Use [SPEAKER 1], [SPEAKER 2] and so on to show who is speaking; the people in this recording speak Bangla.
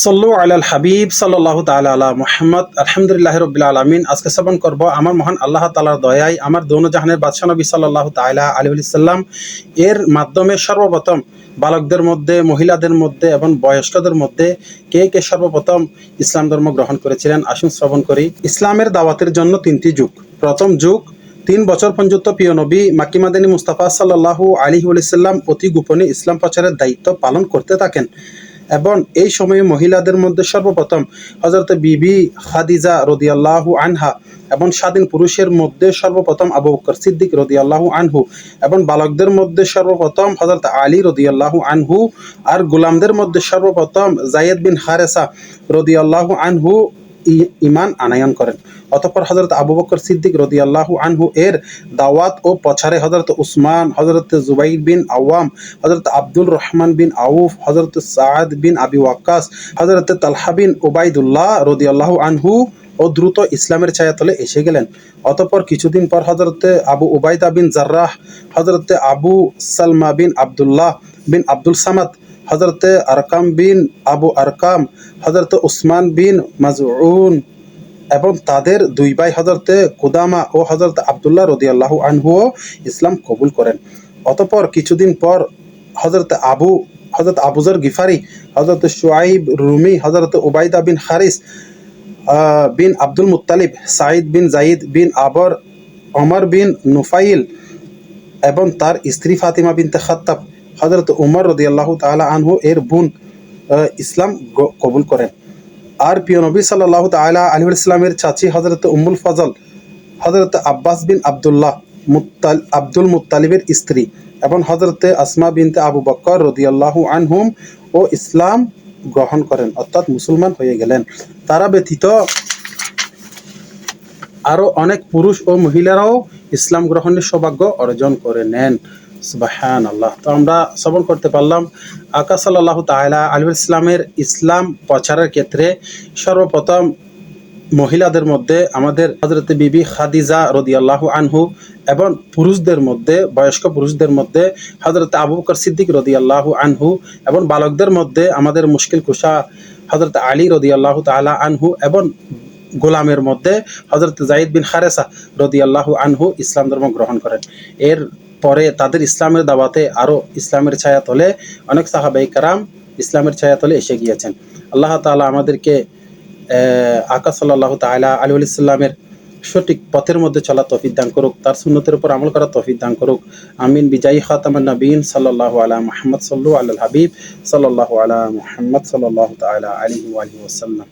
[SPEAKER 1] সল্লু আলাল হাবিব সাল্লাল্লাহু তাআলা আলা মুহাম্মদ। আলহামদুলিল্লাহি রাব্বিল আলামিন। আজকে শ্রবণ করব আমার মহান আল্লাহ তাআলার দয়ায় আমার দোনো জাহানের বাদশা নবী সাল্লাল্লাহু তাআলা আলাইহি ওয়াসাল্লাম এর মাধ্যমে সর্বপ্রথম বালকদের মধ্যে, মহিলাদের মধ্যে এবং বয়স্কদের মধ্যে কে কে সর্বপ্রথম ইসলাম ধর্ম গ্রহণ করেছিলেন। আসুন শ্রবণ করি। ইসলামের দাওয়াতের জন্য তিনটি যুগ। প্রথম যুগ 3 বছর পর্যন্ত প্রিয় নবী মাক্কি মাদানী মুস্তাফা সাল্লাল্লাহু আলাইহি ওয়াসাল্লাম অতি গোপনে ইসলাম প্রচারের দায়িত্ব পালন করতে থাকেন এবং এই সময়ে মহিলাদের মধ্যে সর্বপ্রথম হযরত বিবি খাদিজা রাদিয়াল্লাহু আনহা এবং স্বাধীন পুরুষের মধ্যে সর্বপ্রথম আবু বকর সিদ্দিক রাদিয়াল্লাহু আনহু এবং বালকদের মধ্যে সর্বপ্রথম হযরত আলী রাদিয়াল্লাহু আনহু আর গোলামদের মধ্যে সর্বপ্রথম যায়েদ বিন হারেসা রাদিয়াল্লাহু আনহু ঈমান আনয়ন করেন। অতঃপর হযরত আবু বকর সিদ্দিক রাদিয়াল্লাহু আনহু এর দাওয়াত ও প্রচারে হযরত উসমান, হযরত জুবাইর বিন আওয়াম, হযরত আব্দুল রহমান বিন আউফ, হযরত সাদ বিন আবি ওয়াক্কাস, হযরত তালহা বিন উবাইদুল্লাহ রাদিয়াল্লাহু আনহু ও দ্রুত ইসলামের ছায়াতলে এসে গেলেন। অতঃপর কিছুদিন পর হযরত আবু উবাইদা বিন জাররাহ, হযরত আবু সালমা বিন আব্দুল্লাহ বিন আব্দুল সামাদ, হযরত আরকাম বিন আবু আরকাম, হযরত উসমান বিন মাজউন এবং তাদের দুই ভাই হযরত কুদামা ও হযরত আব্দুল্লাহ রাদিয়াল্লাহু আনহুও ইসলাম কবুল করেন। অতঃপর কিছুদিন পর হযরত আবু যর গিফারি, হযরত শুআইব রুমি, হযরত উবাইদা বিন হারিস বিন আব্দুল মুত্তালিব, সাঈদ বিন জাইদ বিন আবর, ওমর বিন নুফাইল এবং তার স্ত্রী ফাতিমা বিনতে খাত্তাব, হযরত উমর রাদিয়াল্লাহু তাআলা আনহু এর বোন ইসলাম কবুল করেন। আর প্রিয় নবী সাল্লাল্লাহু তাআলা আলাইহি ওয়াসাল্লামের চাচি হযরত উম্মুল ফজল, হযরত আব্বাস বিন আব্দুল মুত্তালিবের স্ত্রী এবং হযরত আসমা বিনতে আবু বকর রাদিয়াল্লাহু আনহুম ও ইসলাম গ্রহণ করেন, অর্থাৎ মুসলমান হয়ে গেলেন। তারা ব্যতীত আরো অনেক পুরুষ ও মহিলারাও ইসলাম গ্রহণের সৌভাগ্য অর্জন করে নেন। সুবহানাল্লাহ। তো আমরা শ্রবণ করতে পারলাম আকা সাল্লাল্লাহু তাআলা আলাইহি ওয়াসাল্লামের ইসলাম প্রচারের ক্ষেত্রে সর্বপ্রথম মহিলাদের মধ্যে আমাদের হযরত বিবি খাদিজা রাদিয়াল্লাহু আনহু এবং পুরুষদের মধ্যে, বয়স্ক পুরুষদের মধ্যে হযরত আবু বকর সিদ্দিক রাদিয়াল্লাহু আনহু এবং বালকদের মধ্যে আমাদের মুশকিল কুশা হযরত আলী রাদিয়াল্লাহু তাআলা আনহু এবং গোলামের মধ্যে হযরত যায়েদ বিন হারেসা রাদিয়াল্লাহু আনহু ইসলাম ধর্ম গ্রহণ করেন। এর পরে তাদের ইসলামের দাওয়াতে আরো ইসলামের ছায়াতলে অনেক সাহাবায়ে কেরাম ইসলামের ছায়াতলে এসে গিয়েছেন। আল্লাহ তাআলা আমাদেরকে আকা সাল্লাল্লাহু তাআলা আলাইহি ওয়াসাল্লামের সঠিক পথের মধ্যে চলা তৌফিক দান করুক, তার সুন্নতের উপর আমল করার তৌফিক দান করুক। আমিন। বিজাহি খাতামান নবিয়্যিন সাল্লাল্লাহু আলা মুহাম্মদ সাল্লু আলাল হাবিব সাল্লাল্লাহু আলা মুহাম্মদ সাল্লাল্লাহু তাআলা আলাইহি ওয়া আলিহি ওয়াসাল্লাম।